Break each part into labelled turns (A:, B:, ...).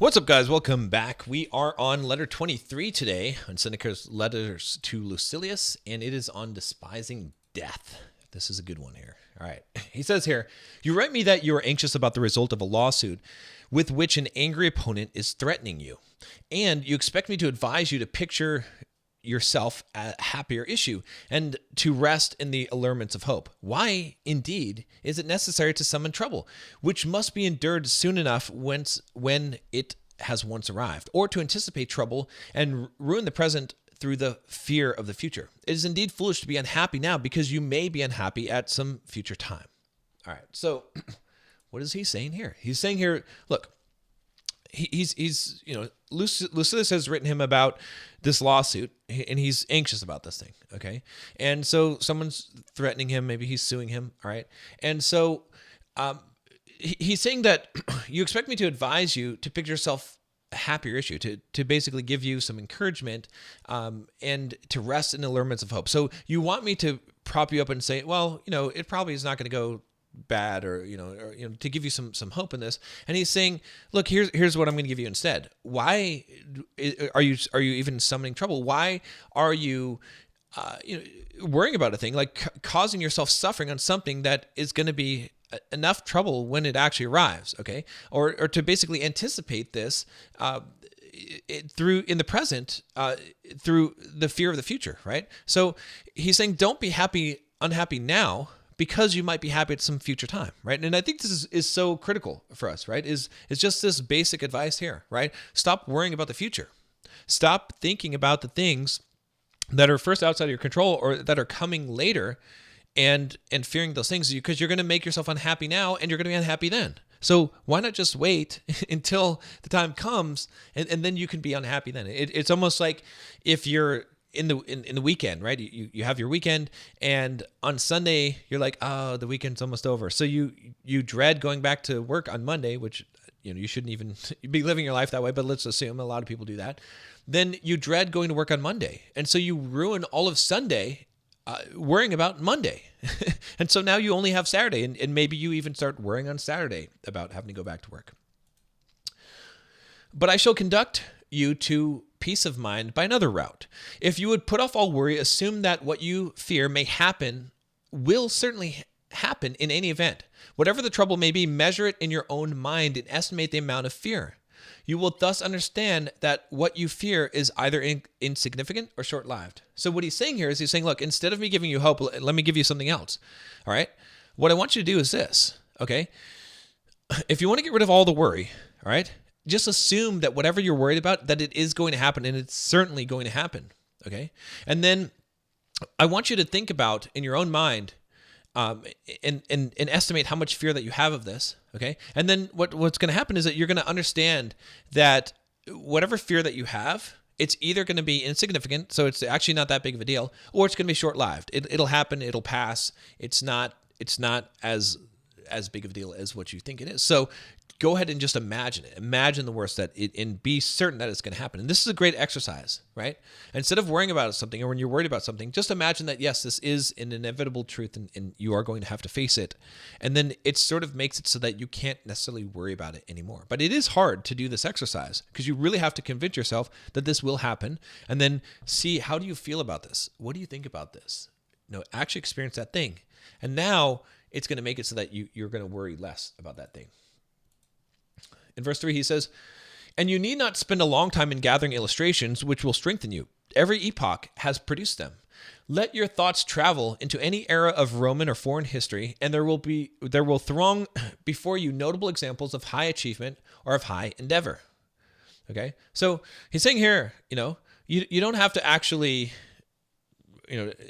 A: What's up, guys? Welcome back. We are on letter 23 today on Seneca's Letters to Lucilius, and it is on despising death. This is a good one here. All right. He says here, you write me that you are anxious about the result of a lawsuit with which an angry opponent is threatening you, and you expect me to advise you to picture yourself a happier issue and to rest in the allurements of hope. Why, indeed, is it necessary to summon trouble, which must be endured soon enough when it has once arrived, or to anticipate trouble and ruin the present through the fear of the future? It is indeed foolish to be unhappy now, because you may be unhappy at some future time. All right, so what is he saying here? He's saying here, look, he's Lucilius has written him about this lawsuit, and he's anxious about this thing, okay? And so someone's threatening him, maybe he's suing him, all right? And so he's saying that you expect me to advise you to picture yourself a happier issue, to basically give you some encouragement and to rest in the allurements of hope. So you want me to prop you up and say, well, it probably is not going to go bad, or to give you some hope in this. And he's saying, look, here's what I'm going to give you instead. Why are you even summoning trouble? Why are you worrying about a thing, like causing yourself suffering on something that is going to be enough trouble when it actually arrives, okay? Or to basically anticipate this through in the present, through the fear of the future, right? So he's saying, don't be unhappy now, because you might be happy at some future time, right? And I think this is so critical for us, right? Is just this basic advice here, right? Stop worrying about the future. Stop thinking about the things that are first outside of your control or that are coming later, and fearing those things, because you're going to make yourself unhappy now, and you're going to be unhappy then. So why not just wait until the time comes, and then you can be unhappy then. It's almost like if you're in the weekend, right? You have your weekend, and on Sunday you're like, oh, the weekend's almost over. So you dread going back to work on Monday, which you shouldn't even be living your life that way, but let's assume a lot of people do that. Then you dread going to work on Monday, and so you ruin all of Sunday worrying about Monday. And so now you only have Saturday, and maybe you even start worrying on Saturday about having to go back to work. But I shall conduct you to peace of mind by another route. If you would put off all worry, assume that what you fear may happen will certainly happen in any event. Whatever the trouble may be, measure it in your own mind and estimate the amount of fear. You will thus understand that what you fear is either insignificant or short-lived. So what he's saying here is he's saying, look, instead of me giving you hope, let me give you something else. All right? What I want you to do is this, okay? If you want to get rid of all the worry, all right, just assume that whatever you're worried about, that it is going to happen, and it's certainly going to happen, okay? And then I want you to think about in your own mind and estimate how much fear that you have of this, okay? And then what's going to happen is that you're going to understand that whatever fear that you have, it's either going to be insignificant, so it's actually not that big of a deal, or it's going to be short-lived. It'll happen, it'll pass. It's not as big of a deal as what you think it is. So go ahead and just imagine it. Imagine the worst, and be certain that it's going to happen. And this is a great exercise, right? Instead of worrying about something, or when you're worried about something, just imagine that, yes, this is an inevitable truth, and you are going to have to face it. And then it sort of makes it so that you can't necessarily worry about it anymore. But it is hard to do this exercise, because you really have to convince yourself that this will happen, and then see, how do you feel about this? What do you think about this? Actually experience that thing. And now it's going to make it so that you're going to worry less about that thing. In verse 3, he says, and you need not spend a long time in gathering illustrations which will strengthen you. Every epoch has produced them. Let your thoughts travel into any era of Roman or foreign history, and there will throng before you notable examples of high achievement or of high endeavor. Okay? So he's saying here, you don't have to actually,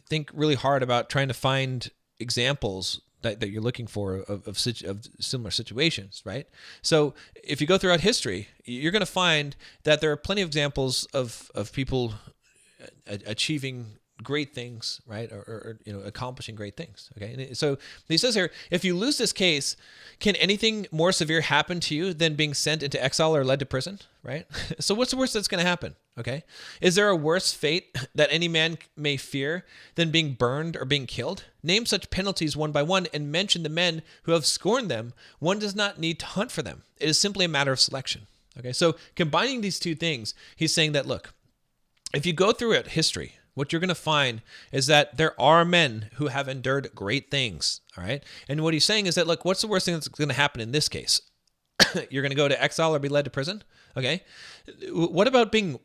A: think really hard about trying to find examples that you're looking for of similar situations, right? So if you go throughout history, you're going to find that there are plenty of examples of people achieving great things, right? Or accomplishing great things. Okay. And so he says here, if you lose this case, can anything more severe happen to you than being sent into exile or led to prison? Right. So what's the worst that's going to happen? Okay. Is there a worse fate that any man may fear than being burned or being killed? Name such penalties one by one and mention the men who have scorned them. One does not need to hunt for them. It is simply a matter of selection. Okay, so combining these two things, he's saying that, look, if you go through history, what you're going to find is that there are men who have endured great things, all right? And what he's saying is that, look, what's the worst thing that's going to happen in this case? You're going to go to exile or be led to prison, okay? What about being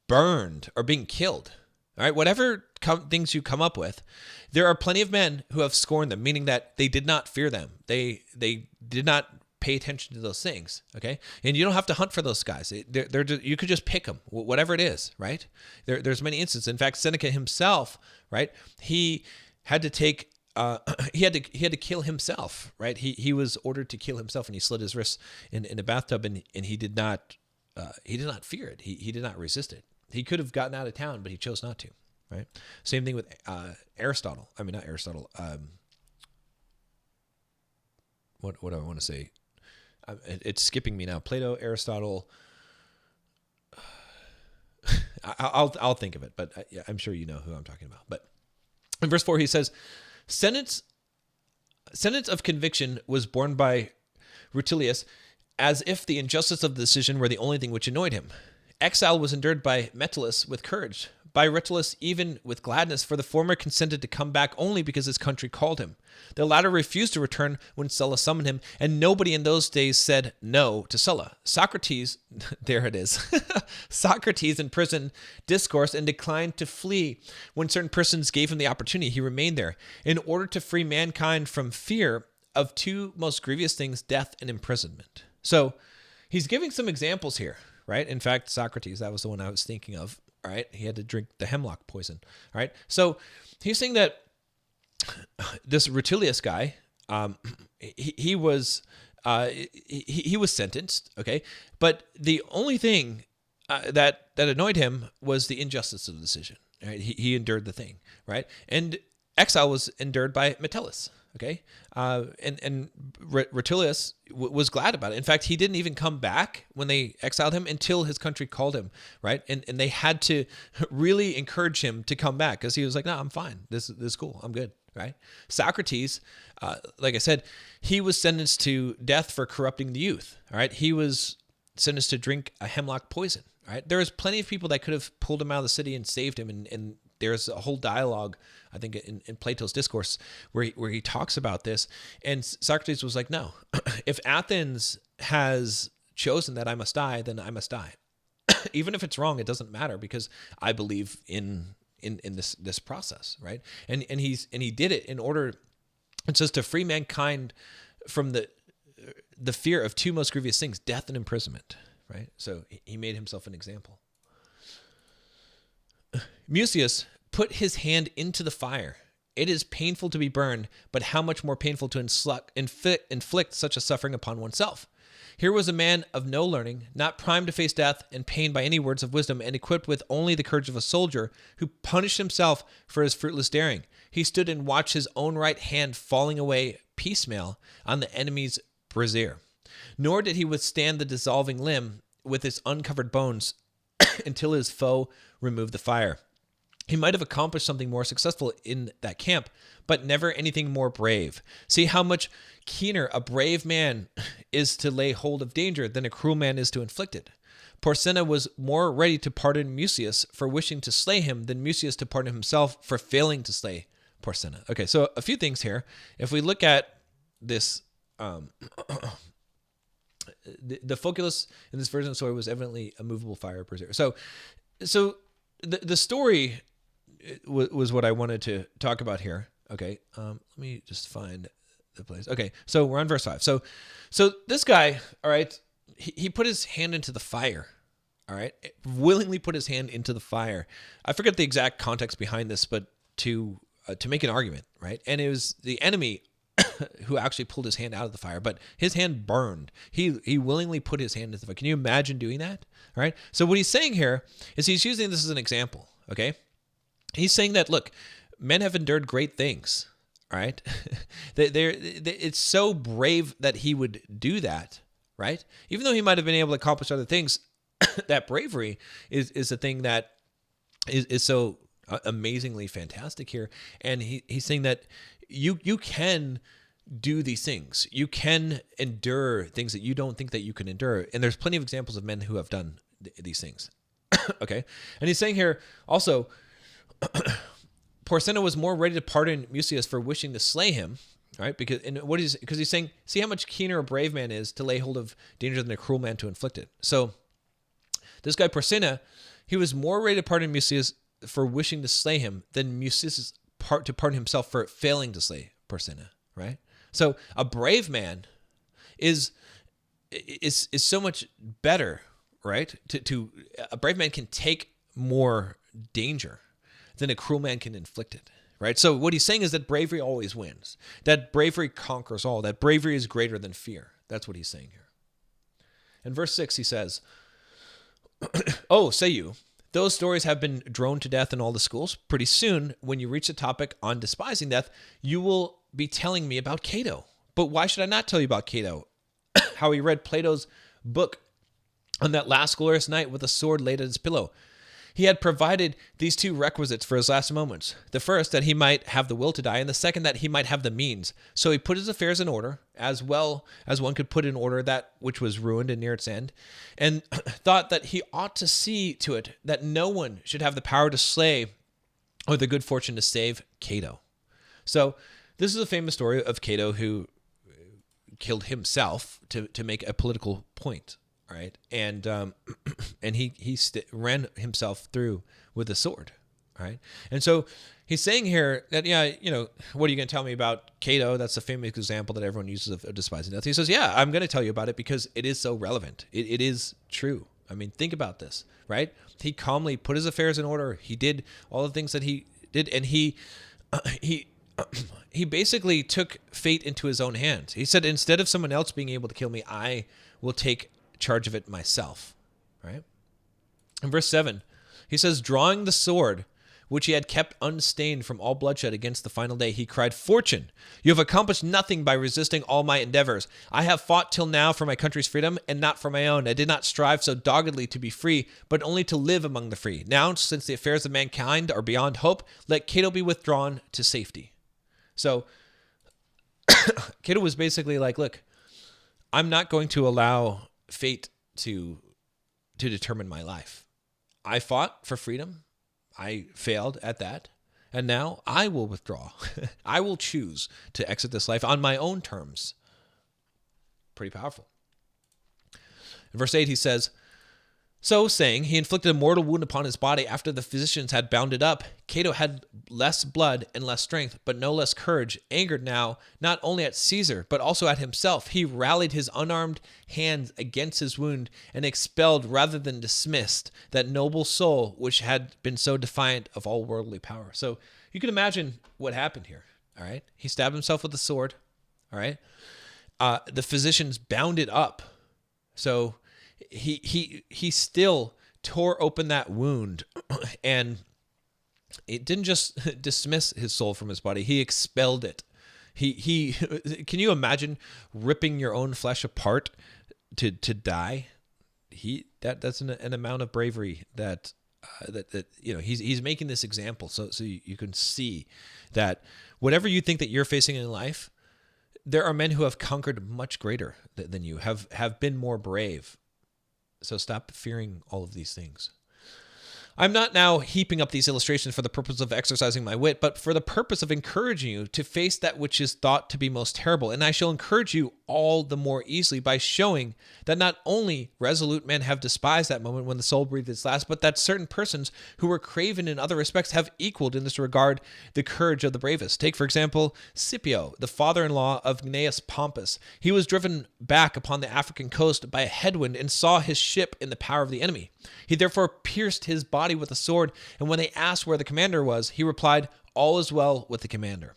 A: burned or being killed? All right, whatever things you come up with, there are plenty of men who have scorned them, meaning that they did not fear them. They did not pay attention to those things, okay? And you don't have to hunt for those guys. You could just pick them, whatever it is, right? There's many instances. In fact, Seneca himself, right? He had to take, he had to kill himself, right? He was ordered to kill himself, and he slit his wrists in a bathtub, and he did not fear it. He did not resist it. He could have gotten out of town, but he chose not to, right? Same thing with Aristotle. I mean, not Aristotle. What do I want to say? It's skipping me now. Plato, Aristotle. I'll think of it, but yeah, I'm sure you know who I'm talking about. But in verse 4, he says, Sentence of conviction was borne by Rutilius, as if the injustice of the decision were the only thing which annoyed him. Exile was endured by Metellus with courage, by Rutilius even with gladness, for the former consented to come back only because his country called him. The latter refused to return when Sulla summoned him, and nobody in those days said no to Sulla. Socrates, there it is, Socrates in prison discoursed and declined to flee. When certain persons gave him the opportunity, he remained there, in order to free mankind from fear of two most grievous things, death and imprisonment. So he's giving some examples here, right? In fact, Socrates, that was the one I was thinking of. All right, he had to drink the hemlock poison. All right, so he's saying that this Rutilius guy, he was sentenced. Okay, but the only thing that annoyed him was the injustice of the decision. Right, he endured the thing. Right, and exile was endured by Metellus. Okay, and Rutilius was glad about it. In fact, he didn't even come back when they exiled him until his country called him, right? And they had to really encourage him to come back, because he was like, no, I'm fine. This is cool. I'm good, right? Socrates, like I said, he was sentenced to death for corrupting the youth, all right? He was sentenced to drink a hemlock poison, all right? There was plenty of people that could have pulled him out of the city and saved him, and there's a whole dialogue, I think, in Plato's Discourse where he talks about this. And Socrates was like, no, if Athens has chosen that I must die, then I must die. Even if it's wrong, it doesn't matter, because I believe in this process, right? And he did it in order, it says, to free mankind from the fear of two most grievous things, death and imprisonment, right? So he made himself an example. Mucius put his hand into the fire. It is painful to be burned, but how much more painful to inflict such a suffering upon oneself. Here was a man of no learning, not primed to face death and pain by any words of wisdom, and equipped with only the courage of a soldier, who punished himself for his fruitless daring. He stood and watched his own right hand falling away piecemeal on the enemy's brazier. Nor did he withstand the dissolving limb with its uncovered bones until his foe removed the fire. He might have accomplished something more successful in that camp, but never anything more brave. See how much keener a brave man is to lay hold of danger than a cruel man is to inflict it. Porsenna was more ready to pardon Mucius for wishing to slay him than Mucius to pardon himself for failing to slay Porsenna. Okay, so a few things here. If we look at this, the focus in this version of the story was evidently a movable fire preserver. So the story was what I wanted to talk about here. Okay, let me just find the place. Okay, so we're on verse 5. So this guy, all right, he put his hand into the fire. All right, willingly put his hand into the fire. I forget the exact context behind this, but to make an argument, right? And it was the enemy who actually pulled his hand out of the fire, but his hand burned. He willingly put his hand into the fire. Can you imagine doing that? All right. So what he's saying here is he's using this as an example. Okay. He's saying that, look, men have endured great things. All right. It's so brave that he would do that. Right. Even though he might have been able to accomplish other things, that bravery is the thing that is so amazingly fantastic here. And he's saying that you can do these things. You can endure things that you don't think that you can endure. And there's plenty of examples of men who have done these things. Okay. And he's saying here also, Porsenna was more ready to pardon Mucius for wishing to slay him, right? Because he's saying, see how much keener a brave man is to lay hold of danger than a cruel man to inflict it. So this guy Porsenna, he was more ready to pardon Mucius for wishing to slay him than Mucius to pardon himself for failing to slay Porsenna, right? So a brave man is so much better, right? A brave man can take more danger than a cruel man can inflict it, right? So what he's saying is that bravery always wins. That bravery conquers all. That bravery is greater than fear. That's what he's saying here. In verse 6, he says, "Oh, say you, those stories have been droned to death in all the schools. Pretty soon, when you reach the topic on despising death, you will be telling me about Cato. But why should I not tell you about Cato? How he read Plato's book on that last glorious night with a sword laid at his pillow. He had provided these two requisites for his last moments. The first, that he might have the will to die, and the second, that he might have the means. So he put his affairs in order, as well as one could put in order that which was ruined and near its end, and thought that he ought to see to it that no one should have the power to slay or the good fortune to save Cato." So this is a famous story of Cato who killed himself to make a political point. Right, and he ran himself through with a sword, right? And so he's saying here that, what are you going to tell me about Cato? That's a famous example that everyone uses of despising death. He says, yeah, I'm going to tell you about it because it is so relevant. It is true. I mean, think about this, right? He calmly put his affairs in order. He did all the things that he did, and he basically took fate into his own hands. He said, instead of someone else being able to kill me, I will take charge of it myself, right? In verse 7, he says, drawing the sword, which he had kept unstained from all bloodshed against the final day, he cried, "Fortune, you have accomplished nothing by resisting all my endeavors. I have fought till now for my country's freedom and not for my own. I did not strive so doggedly to be free, but only to live among the free. Now, since the affairs of mankind are beyond hope, let Cato be withdrawn to safety." So Cato was basically like, look, I'm not going to allow fate to determine my life. I fought for freedom. I failed at that. And now I will withdraw. I will choose to exit this life on my own terms. Pretty powerful. In verse 8, he says, "So saying, he inflicted a mortal wound upon his body. After the physicians had bound it up, Cato had less blood and less strength, but no less courage. Angered now, not only at Caesar, but also at himself, he rallied his unarmed hands against his wound and expelled rather than dismissed that noble soul which had been so defiant of all worldly power." So you can imagine what happened here. All right. He stabbed himself with a sword. All right. The physicians bound it up. So he still tore open that wound, and it didn't just dismiss his soul from his body. He expelled it. He can you imagine ripping your own flesh apart to die? That's an amount of bravery that he's making this example so you can see that whatever you think that you're facing in life, there are men who have conquered much greater than you, have been more brave. So stop fearing all of these things. I'm not now heaping up these illustrations for the purpose of exercising my wit, but for the purpose of encouraging you to face that which is thought to be most terrible. And I shall encourage you all the more easily by showing that not only resolute men have despised that moment when the soul breathed its last, but that certain persons who were craven in other respects have equaled in this regard the courage of the bravest. Take, for example, Scipio, the father-in-law of Gnaeus Pompus. He was driven back upon the African coast by a headwind and saw his ship in the power of the enemy. He therefore pierced his body with a sword, and when they asked where the commander was, he replied, "All is well with the commander."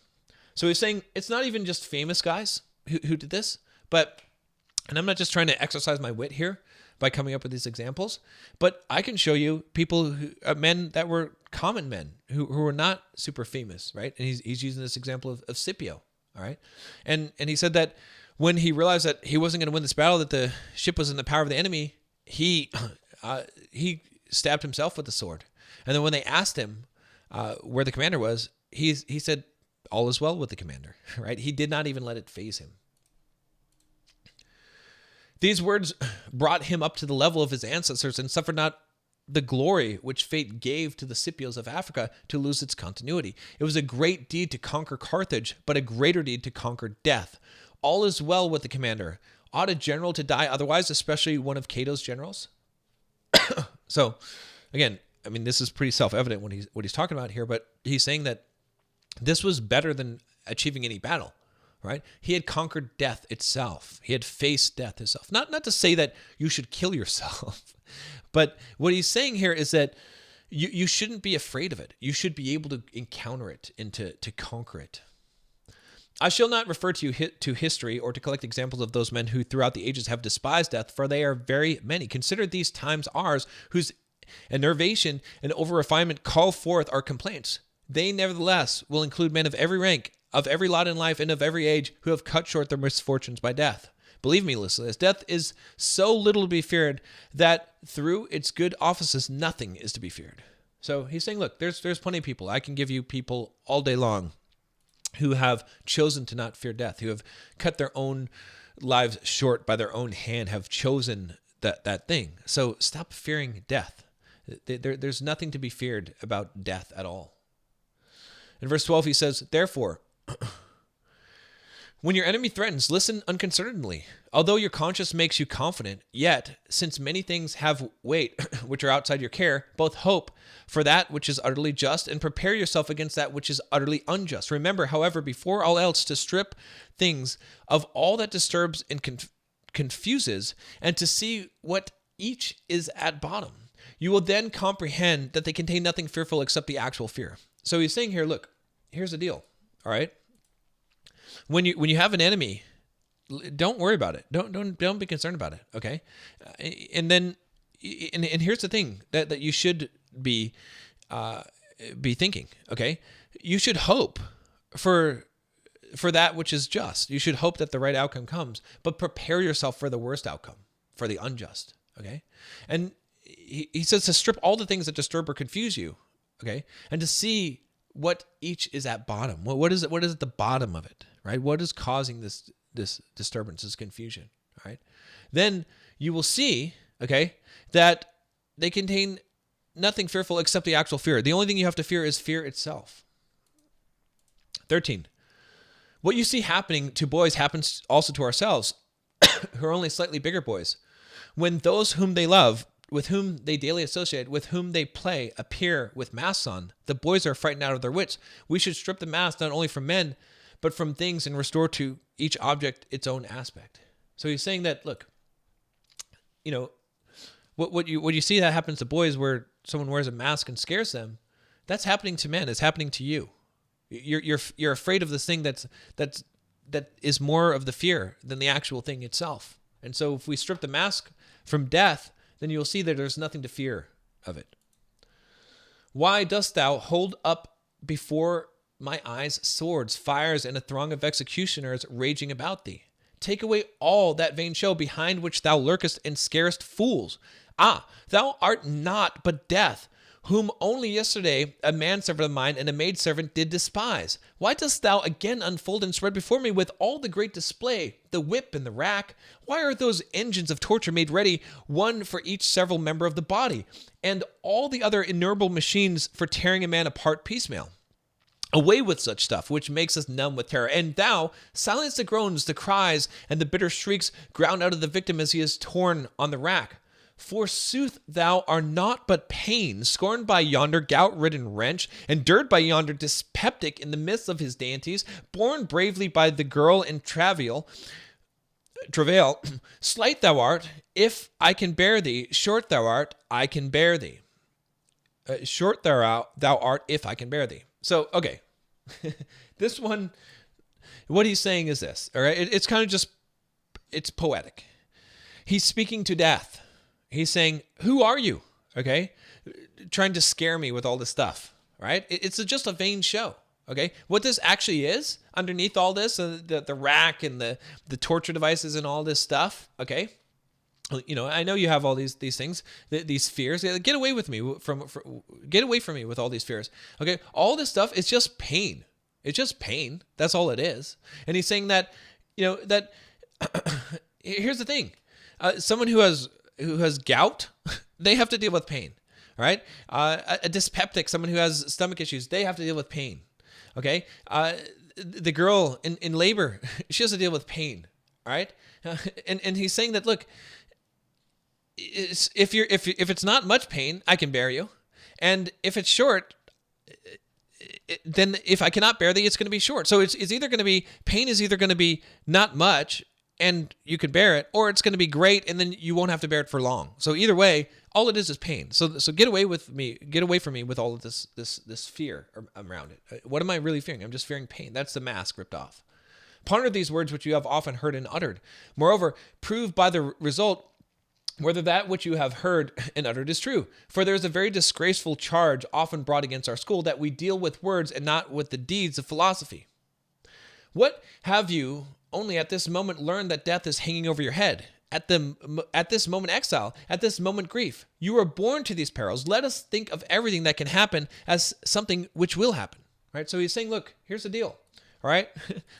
A: So he's saying it's not even just famous guys who did this, and I'm not just trying to exercise my wit here by coming up with these examples, but I can show you people men that were common men who were not super famous, right? And he's using this example of Scipio, all right? And he said that when he realized that he wasn't going to win this battle, that the ship was in the power of the enemy, he stabbed himself with the sword. And then when they asked him where the commander was, he said, all is well with the commander, right? He did not even let it faze him. These words brought him up to the level of his ancestors and suffered not the glory which fate gave to the Scipios of Africa to lose its continuity. It was a great deed to conquer Carthage, but a greater deed to conquer death. All is well with the commander. Ought a general to die otherwise, especially one of Cato's generals? So, again, I mean, this is pretty self-evident what he's talking about here, but he's saying that this was better than achieving any battle, right? He had conquered death itself. He had faced death itself. Not to say that you should kill yourself, but what he's saying here is that you shouldn't be afraid of it. You should be able to encounter it and to conquer it. I shall not refer to history or to collect examples of those men who throughout the ages have despised death, for they are very many. Consider these times ours, whose enervation and over-refinement call forth our complaints. They nevertheless will include men of every rank, of every lot in life, and of every age, who have cut short their misfortunes by death. Believe me, listeners, death is so little to be feared that through its good offices, nothing is to be feared. So he's saying, look, there's plenty of people. I can give you people all day long who have chosen to not fear death, who have cut their own lives short by their own hand, have chosen that thing. So stop fearing death. There's nothing to be feared about death at all. In verse 12, he says, therefore, when your enemy threatens, listen unconcernedly. Although your conscience makes you confident, yet, since many things have weight which are outside your care, both hope for that which is utterly just and prepare yourself against that which is utterly unjust. Remember, however, before all else, to strip things of all that disturbs and confuses, and to see what each is at bottom. You will then comprehend that they contain nothing fearful except the actual fear. So he's saying here, look, here's the deal, all right? When you have an enemy, don't worry about it. Don't be concerned about it. Okay, and here's the thing that you should be thinking. Okay, you should hope for that which is just. You should hope that the right outcome comes, but prepare yourself for the worst outcome, for the unjust. Okay, and he says to strip all the things that disturb or confuse you. Okay, and to see what each is at bottom. What is it? What is at the bottom of it? Right? What is causing this disturbance, this confusion? All right. Then you will see, okay, that they contain nothing fearful except the actual fear. The only thing you have to fear is fear itself. 13. What you see happening to boys happens also to ourselves, who are only slightly bigger boys. When those whom they love, with whom they daily associate, with whom they play, appear with masks on, the boys are frightened out of their wits. We should strip the mask not only from men, but from things, and restore to each object its own aspect. So he's saying that, look, you know, what you see that happens to boys where someone wears a mask and scares them, that's happening to men. It's happening to you. You're afraid of this thing that is more of the fear than the actual thing itself. And so if we strip the mask from death, then you'll see that there's nothing to fear of it. Why dost thou hold up before my eyes swords, fires, and a throng of executioners raging about thee? Take away all that vain show behind which thou lurkest and scarest fools. Ah, thou art not but death, whom only yesterday a manservant of mine and a maidservant did despise. Why dost thou again unfold and spread before me with all the great display, the whip and the rack? Why are those engines of torture made ready, one for each several member of the body, and all the other innumerable machines for tearing a man apart piecemeal? Away with such stuff, which makes us numb with terror. And thou, silence the groans, the cries, and the bitter shrieks ground out of the victim as he is torn on the rack. Forsooth, thou art not but pain, scorned by yonder gout-ridden wretch, endured by yonder dyspeptic in the midst of his deities, borne bravely by the girl in travail. Slight thou art, if I can bear thee. Short thou art, I can bear thee. Short thou art, if I can bear thee. So, okay, this one, what he's saying is this, all right? It's kind of just, it's poetic. He's speaking to death. He's saying, who are you? Okay? Trying to scare me with all this stuff, right? It's just a vain show, okay? What this actually is, underneath all this, the rack and the torture devices and all this stuff, okay? You know, I know you have all these things, these fears. Get away with me get away from me with all these fears. Okay, all this stuff is just pain. It's just pain. That's all it is. And he's saying that, that here's the thing. Someone who has gout, they have to deal with pain. All right. A dyspeptic, someone who has stomach issues, they have to deal with pain. Okay. The girl in labor, she has to deal with pain. All right. And he's saying that, look, if it's not much pain, I can bear you. And if it's short, then if I cannot bear thee, it's going to be short. So it's either going to be, pain is either going to be not much and you can bear it, or it's going to be great and then you won't have to bear it for long. So either way, all it is pain. So get away from me with all of this fear around it. What am I really fearing? I'm just fearing pain. That's the mask ripped off. Ponder these words which you have often heard and uttered. Moreover, prove by the result whether that which you have heard and uttered is true. For there is a very disgraceful charge often brought against our school, that we deal with words and not with the deeds of philosophy. What have you only at this moment learned, that death is hanging over your head? At this moment exile, at this moment grief. You were born to these perils. Let us think of everything that can happen as something which will happen. Right? So he's saying, look, here's the deal. All right?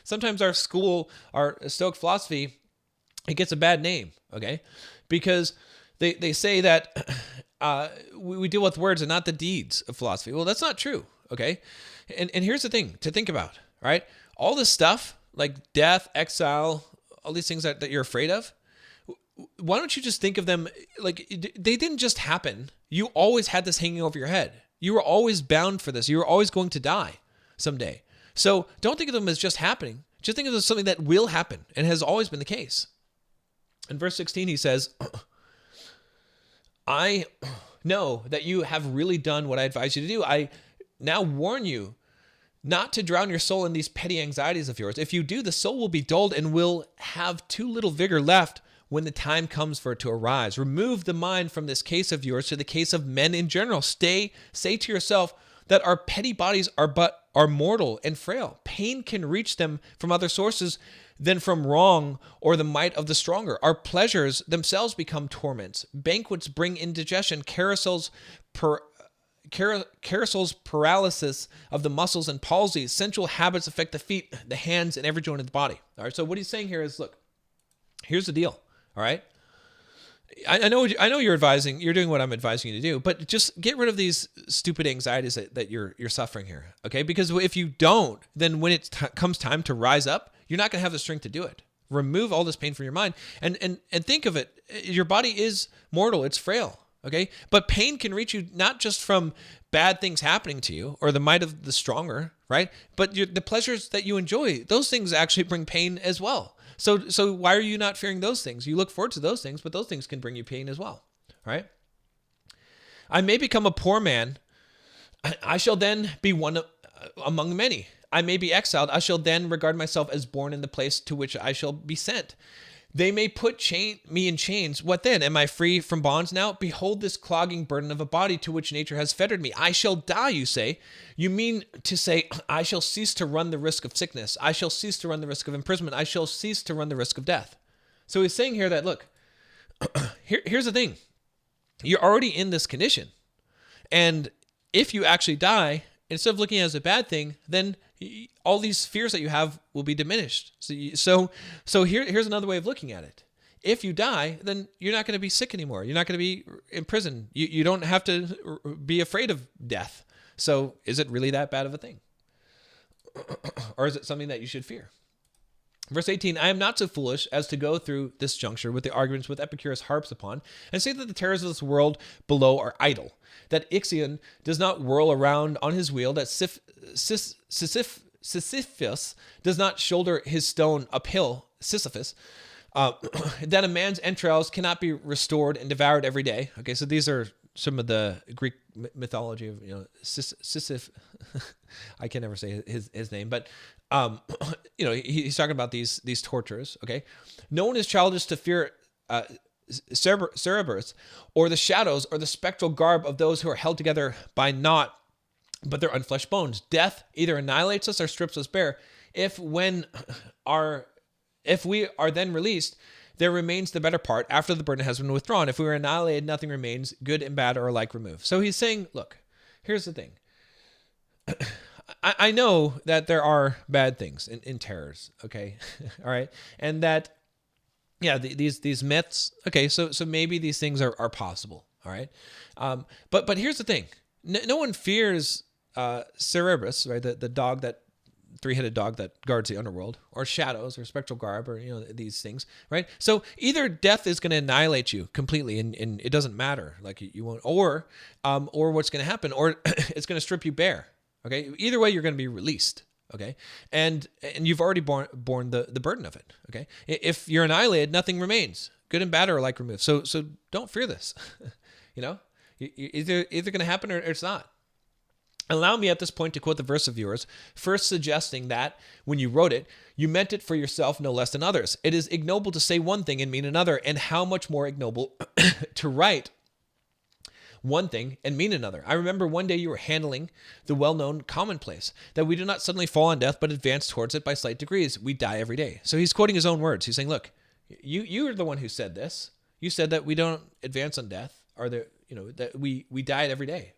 A: Sometimes our Stoic philosophy, it gets a bad name, okay? Because they say that we deal with words and not the deeds of philosophy. Well, that's not true, okay? And here's the thing to think about, right? All this stuff, like death, exile, all these things that you're afraid of, why don't you just think of them like they didn't just happen. You always had this hanging over your head. You were always bound for this. You were always going to die someday. So don't think of them as just happening. Just think of them as something that will happen and has always been the case. In verse 16, he says, I know that you have really done what I advise you to do. I now warn you not to drown your soul in these petty anxieties of yours. If you do, the soul will be dulled and will have too little vigor left when the time comes for it to arise. Remove the mind from this case of yours to the case of men in general. Say to yourself that our petty bodies are mortal and frail. Pain can reach them from other sources than from wrong or the might of the stronger. Our pleasures themselves become torments. Banquets bring indigestion. Carousels, paralysis of the muscles and palsy. Sensual habits affect the feet, the hands, and every joint of the body. All right. So what he's saying here is, look, here's the deal. All right. I know you're doing what I'm advising you to do, but just get rid of these stupid anxieties that you're suffering here. Okay. Because if you don't, then when it comes time to rise up, you're not going to have the strength to do it. Remove all this pain from your mind and think of it. Your body is mortal. It's frail. Okay. But pain can reach you not just from bad things happening to you or the might of the stronger, right? But the pleasures that you enjoy, those things actually bring pain as well. So why are you not fearing those things? You look forward to those things, but those things can bring you pain as well. Right? I may become a poor man. I shall then be one among many. I may be exiled. I shall then regard myself as born in the place to which I shall be sent. They may put me in chains. What then? Am I free from bonds now? Behold this clogging burden of a body to which nature has fettered me. I shall die, you say. You mean to say, I shall cease to run the risk of sickness. I shall cease to run the risk of imprisonment. I shall cease to run the risk of death. So he's saying here that, look, here's the thing. You're already in this condition. And if you actually die, instead of looking at it as a bad thing, then all these fears that you have will be diminished. So here's another way of looking at it. If you die, then you're not going to be sick anymore. You're not going to be in prison. You don't have to be afraid of death. So is it really that bad of a thing? Or is it something that you should fear? Verse 18, I am not so foolish as to go through this juncture with the arguments with Epicurus harps upon, and say that the terrors of this world below are idle, that Ixion does not whirl around on his wheel, that Sisyphus does not shoulder his stone uphill, Sisyphus, that a man's entrails cannot be restored and devoured every day. Okay, so these are some of the Greek mythology of, Sisyphus. I can never say his name, but he's talking about these tortures. Okay, no one is childish to fear Cerberus or the shadows or the spectral garb of those who are held together by naught but their unfleshed bones. Death either annihilates us or strips us bare. If we are then released, there remains the better part after the burden has been withdrawn. If we are annihilated, nothing remains. Good and bad are alike removed. So he's saying, look, here's the thing. I know that there are bad things in terrors, okay? All right. And that, yeah, these myths, okay, so maybe these things are possible, all right? But here's the thing. No one fears Cerberus, right? The dog that three-headed dog that guards the underworld, or shadows, or spectral garb, or these things, right? So either death is going to annihilate you completely, and it doesn't matter, like you won't, or what's going to happen, or it's going to strip you bare. Okay, either way, you're going to be released. Okay, and you've already borne the burden of it. Okay, if you're annihilated, nothing remains. Good and bad are alike removed. So don't fear this. Either going to happen or it's not. Allow me at this point to quote the verse of yours, first suggesting that when you wrote it, you meant it for yourself no less than others. It is ignoble to say one thing and mean another, and how much more ignoble to write one thing and mean another. I remember one day you were handling the well-known commonplace that we do not suddenly fall on death, but advance towards it by slight degrees. We die every day. So he's quoting his own words. He's saying, look, you are the one who said this. You said that we don't advance on death, or that we die every day.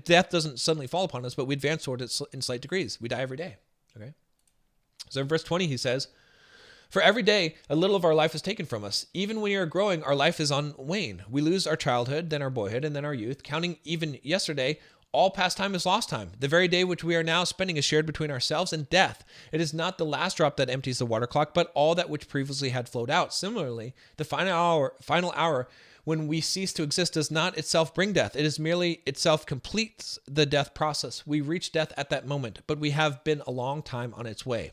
A: Death doesn't suddenly fall upon us, but we advance toward it in slight degrees. We die every day. Okay. So in verse 20, he says, for every day, a little of our life is taken from us. Even when we are growing, our life is on wane. We lose our childhood, then our boyhood, and then our youth. Counting even yesterday, all past time is lost time. The very day which we are now spending is shared between ourselves and death. It is not the last drop that empties the water clock, but all that which previously had flowed out. Similarly, the final hour when we cease to exist does not itself bring death. It is merely itself completes the death process. We reach death at that moment, but we have been a long time on its way.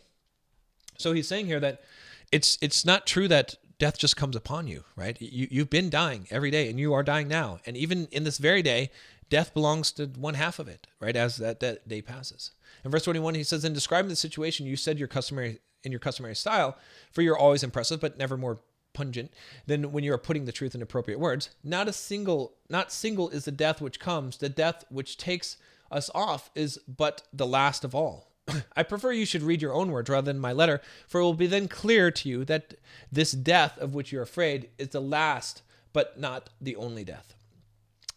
A: So he's saying here that it's not true that death just comes upon you, right? You've been dying every day, and you are dying now. And even in this very day, death belongs to one half of it, right? As that day passes. In verse 21, he says, in describing the situation, you said in your customary style, for you're always impressive, but never more pungent than when you are putting the truth in appropriate words. Not single is the death which comes. The death which takes us off is but the last of all. I prefer you should read your own words rather than my letter, for it will be then clear to you that this death of which you're afraid is the last, but not the only death.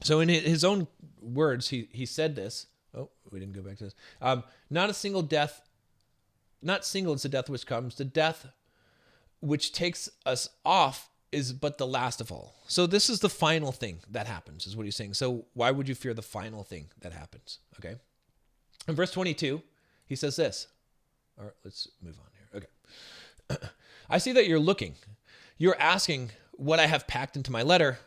A: So in his own words, he said this. Oh, we didn't go back to this. Not single is the death which comes. The death which takes us off is but the last of all. So this is the final thing that happens, is what he's saying. So why would you fear the final thing that happens? Okay. In verse 22, he says this. All right, let's move on here. Okay. I see that you're looking. You're asking what I have packed into my letter,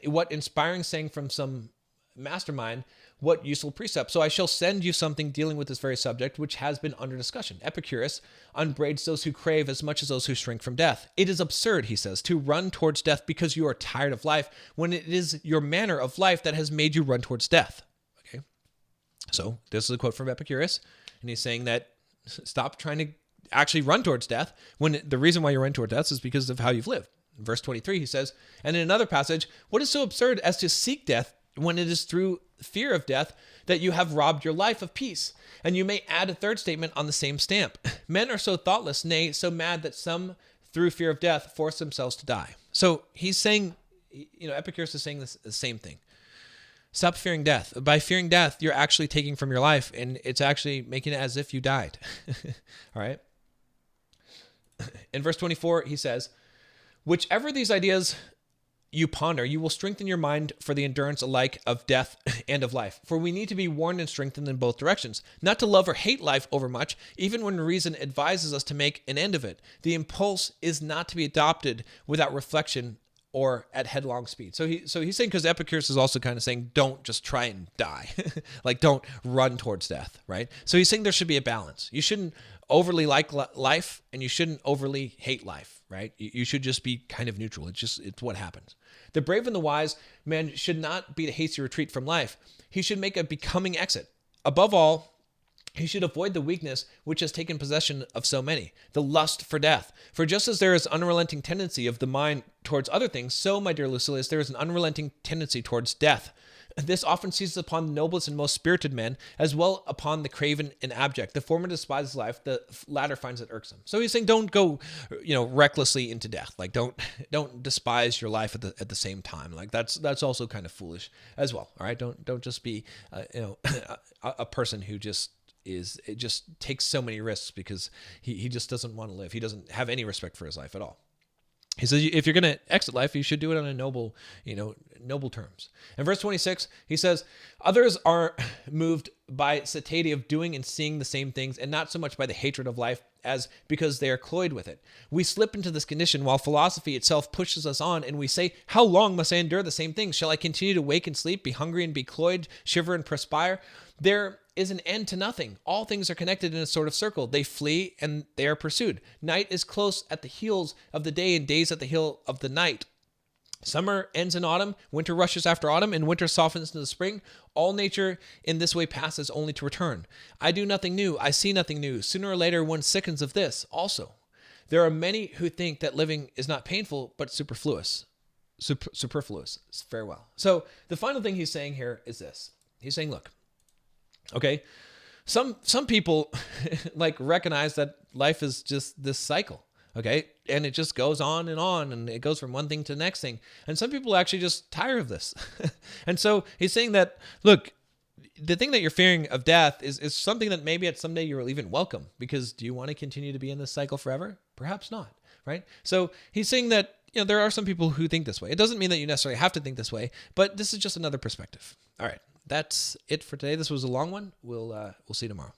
A: what inspiring saying from some mastermind, what useful precept. So I shall send you something dealing with this very subject, which has been under discussion. Epicurus upbraids those who crave as much as those who shrink from death. It is absurd, he says, to run towards death because you are tired of life, when it is your manner of life that has made you run towards death. Okay. So this is a quote from Epicurus, and he's saying that stop trying to actually run towards death, when the reason why you run towards death is because of how you've lived. In verse 23, he says, and in another passage, what is so absurd as to seek death when it is through fear of death that you have robbed your life of peace? And you may add a third statement on the same stamp. Men are so thoughtless, nay, so mad that some, through fear of death, force themselves to die. So he's saying, Epicurus is saying the same thing. Stop fearing death. By fearing death, you're actually taking from your life, and it's actually making it as if you died. All right? In verse 24, he says, whichever these ideas you ponder, you will strengthen your mind for the endurance alike of death and of life. For we need to be warned and strengthened in both directions, not to love or hate life overmuch, even when reason advises us to make an end of it. The impulse is not to be adopted without reflection or at headlong speed. So he's saying, because Epicurus is also kind of saying, don't just try and die. Like, don't run towards death, right? So he's saying there should be a balance. You shouldn't overly like life, and you shouldn't overly hate life, right? You should just be kind of neutral. It's what happens. The brave and the wise man should not beat a hasty retreat from life. He should make a becoming exit. Above all, he should avoid the weakness which has taken possession of so many, the lust for death. For just as there is unrelenting tendency of the mind towards other things, so, my dear Lucilius, there is an unrelenting tendency towards death. This often seizes upon the noblest and most spirited men, as well upon the craven and abject. The former despises life, the latter finds it irksome. So he's saying, don't go, recklessly into death. Like don't despise your life at the same time. Like that's also kind of foolish as well. All right, don't just be, a person who just takes so many risks because he just doesn't want to live. He doesn't have any respect for his life at all. He says, if you're going to exit life, you should do it on a noble terms. In verse 26, he says, others are moved by satiety of doing and seeing the same things, and not so much by the hatred of life as because they are cloyed with it. We slip into this condition while philosophy itself pushes us on, and we say, how long must I endure the same things? Shall I continue to wake and sleep, be hungry and be cloyed, shiver and perspire? There is an end to nothing. All things are connected in a sort of circle. They flee and they are pursued. Night is close at the heels of the day, and days at the heel of the night. Summer ends in autumn, winter rushes after autumn, and winter softens into the spring. All nature in this way passes only to return. I do nothing new. I see nothing new. Sooner or later, one sickens of this also. There are many who think that living is not painful, but superfluous. Superfluous. Farewell. So the final thing he's saying here is this. He's saying, look, okay, some people like recognize that life is just this cycle. Okay. And it just goes on and it goes from one thing to the next thing. And some people are actually just tired of this. And so he's saying that, look, the thing that you're fearing of death is something that maybe at someday you'll even welcome, because do you want to continue to be in this cycle forever? Perhaps not. Right. So he's saying that, there are some people who think this way. It doesn't mean that you necessarily have to think this way, but this is just another perspective. All right. That's it for today. This was a long one. We'll see you tomorrow.